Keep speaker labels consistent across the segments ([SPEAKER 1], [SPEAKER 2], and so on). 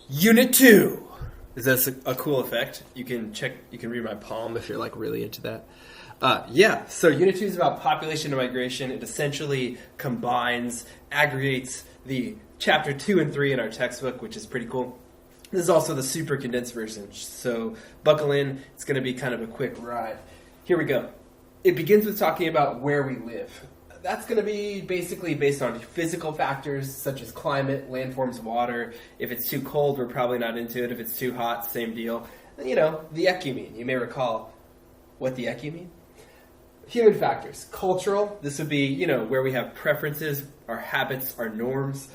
[SPEAKER 1] Unit 2. Is this a cool effect? You can read my palm if you're like really into that. So Unit 2 is about population and migration. It essentially combines, aggregates the chapter 2 and 3 in our textbook, which is pretty cool. This is also the super condensed version, so buckle in. It's going to be kind of a quick ride. Here we go. It begins with talking about where we live. That's going to be basically based on physical factors such as climate, landforms, water. If it's too cold, we're probably not into it. If it's too hot, same deal. And, the ecumene. You may recall what the ecumene. Human factors. Cultural. This would be, where we have preferences, our habits, our norms.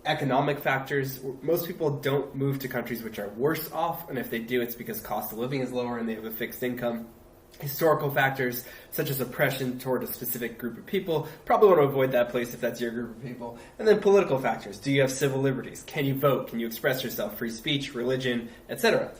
[SPEAKER 1] Economic factors. Most people don't move to countries which are worse off, and if they do, it's because cost of living is lower and they have a fixed income. Historical factors, such as oppression toward a specific group of people. Probably want to avoid that place if that's your group of people. And then political factors. Do you have civil liberties? Can you vote? Can you express yourself? Free speech, religion, etc.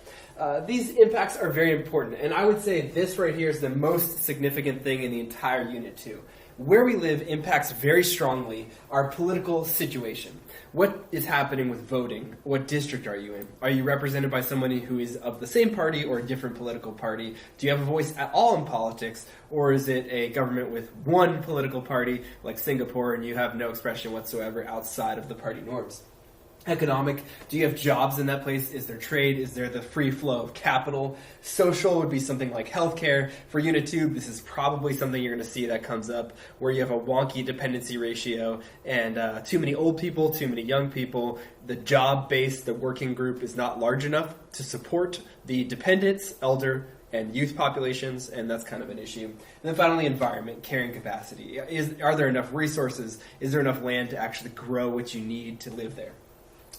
[SPEAKER 1] These impacts are very important, and I would say this right here is the most significant thing in the entire Unit 2. Where we live impacts very strongly our political situation. What is happening with voting? What district are you in? Are you represented by somebody who is of the same party or a different political party? Do you have a voice at all in politics? Or is it a government with one political party like Singapore and you have no expression whatsoever outside of the party norms? Economic, do you have jobs in that place? Is there trade? Is there the free flow of capital? Social would be something like healthcare. For Unit 2, this is probably something you're going to see that comes up where you have a wonky dependency ratio and too many old people, too many young people. The job base, the working group is not large enough to support the dependents, elder, and youth populations, and that's kind of an issue. And then finally, environment, carrying capacity. Are there enough resources? Is there enough land to actually grow what you need to live there?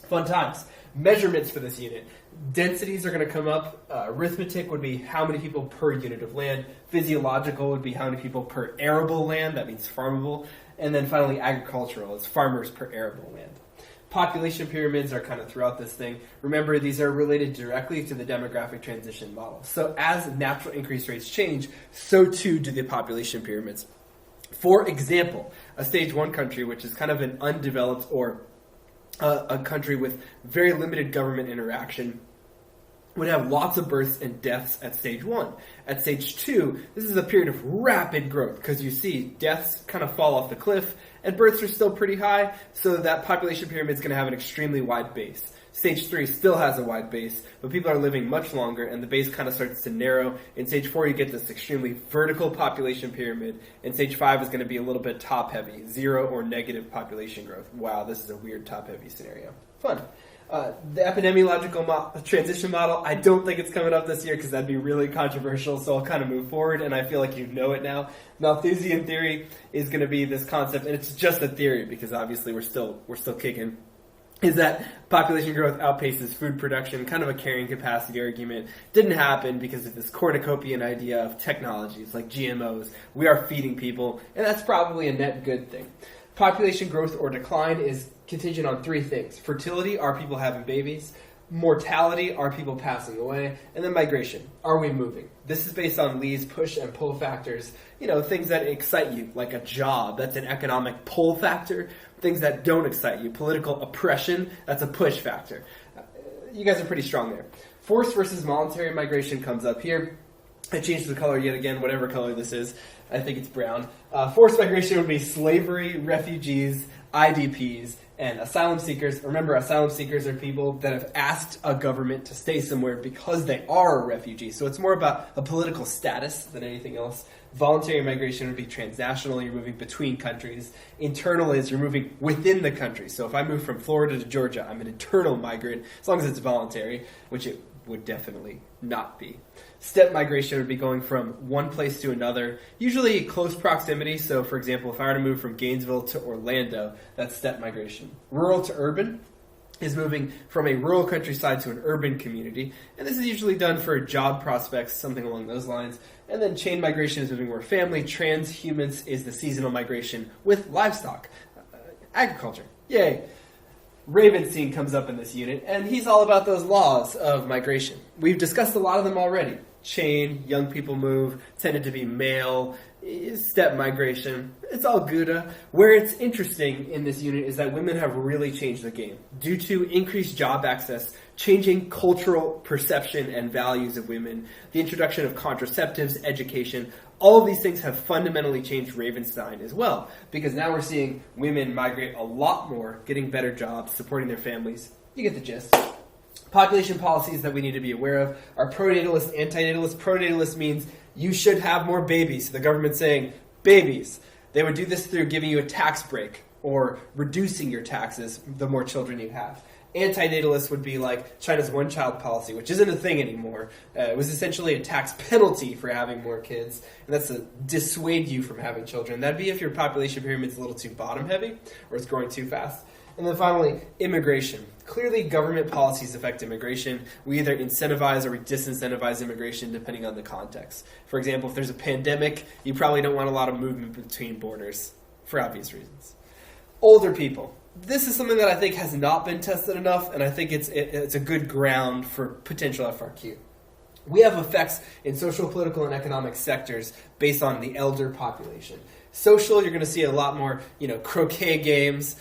[SPEAKER 1] Fun times. Measurements for this unit. Densities are going to come up. Arithmetic would be how many people per unit of land. Physiological would be how many people per arable land. That means farmable. And then finally, agricultural. It's farmers per arable land. Population pyramids are kind of throughout this thing. Remember, these are related directly to the demographic transition model. So as natural increase rates change, so too do the population pyramids. For example, a stage 1 country, which is kind of an undeveloped or a country with very limited government interaction, would have lots of births and deaths at stage 1. At stage 2, this is a period of rapid growth because you see deaths kind of fall off the cliff and births are still pretty high, so that population pyramid is going to have an extremely wide base. Stage 3 still has a wide base, but people are living much longer and the base kind of starts to narrow. In stage 4, you get this extremely vertical population pyramid, and stage 5 is going to be a little bit top-heavy, 0 or negative population growth. Wow, this is a weird top-heavy scenario. Fun. The epidemiological transition model, I don't think it's coming up this year because that'd be really controversial, so I'll kind of move forward, and I feel like you know it now. Malthusian theory is going to be this concept, and it's just a theory because obviously we're still kicking. Is that population growth outpaces food production, kind of a carrying capacity argument. Didn't happen because of this cornucopian idea of technologies like GMOs. We are feeding people, and that's probably a net good thing. Population growth or decline is contingent on 3 things. Fertility, are people having babies? Mortality, are people passing away? And then migration, are we moving? This is based on Lee's push and pull factors, things that excite you, like a job, that's an economic pull factor. Things that don't excite you, political oppression, that's a push factor. You guys are pretty strong there. Forced versus voluntary migration comes up here. I changed the color yet again, whatever color this is. I think it's brown. Forced migration would be slavery, refugees, IDPs, and asylum seekers. Remember, asylum seekers are people that have asked a government to stay somewhere because they are a refugee. So it's more about a political status than anything else. Voluntary migration would be transnational. You're moving between countries. Internal is you're moving within the country. So if I move from Florida to Georgia, I'm an internal migrant, as long as it's voluntary, which it would definitely not be. Step migration would be going from one place to another, usually close proximity. So, for example, if I were to move from Gainesville to Orlando, that's step migration. Rural to urban is moving from a rural countryside to an urban community. And this is usually done for job prospects, something along those lines. And then chain migration is moving more family. Transhumance is the seasonal migration with livestock. Agriculture. Yay. Ravenstein comes up in this unit, and he's all about those laws of migration. We've discussed a lot of them already. chain, young people move, tended to be male, step migration. It's all Gouda. Where it's interesting in this unit is that women have really changed the game due to increased job access, changing cultural perception and values of women, the introduction of contraceptives, education. All of these things have fundamentally changed Ravenstein as well, because now we're seeing women migrate a lot more, getting better jobs, supporting their families. You get the gist. Population policies that we need to be aware of are pronatalist, antinatalist. Pronatalist means you should have more babies. So the government's saying, babies. They would do this through giving you a tax break or reducing your taxes the more children you have. Antinatalist would be like China's one-child policy, which isn't a thing anymore. It was essentially a tax penalty for having more kids, and that's to dissuade you from having children. That'd be if your population pyramid's a little too bottom-heavy or it's growing too fast. And then finally, immigration. Clearly, government policies affect immigration. We either incentivize or we disincentivize immigration depending on the context. For example, if there's a pandemic, you probably don't want a lot of movement between borders for obvious reasons. Older people. This is something that I think has not been tested enough, and I think it's a good ground for potential FRQ. We have effects in social, political, and economic sectors based on the elder population. Social, you're going to see a lot more, croquet games,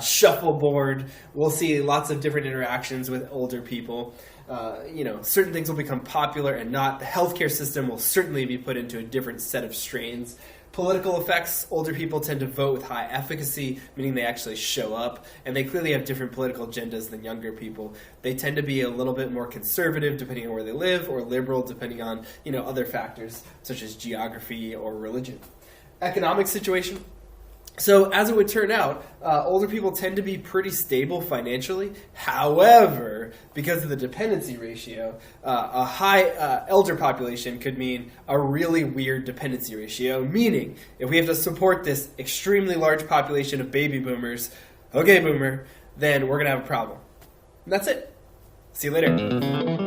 [SPEAKER 1] shuffleboard. We'll see lots of different interactions with older people. Certain things will become popular and not. The healthcare system will certainly be put into a different set of strains. Political effects, older people tend to vote with high efficacy, meaning they actually show up, and they clearly have different political agendas than younger people. They tend to be a little bit more conservative depending on where they live, or liberal depending on, other factors such as geography or religion. Economic situation. So as it would turn out, older people tend to be pretty stable financially. However, because of the dependency ratio, a high elder population could mean a really weird dependency ratio, meaning if we have to support this extremely large population of baby boomers, okay boomer, then we're going to have a problem. And that's it. See you later.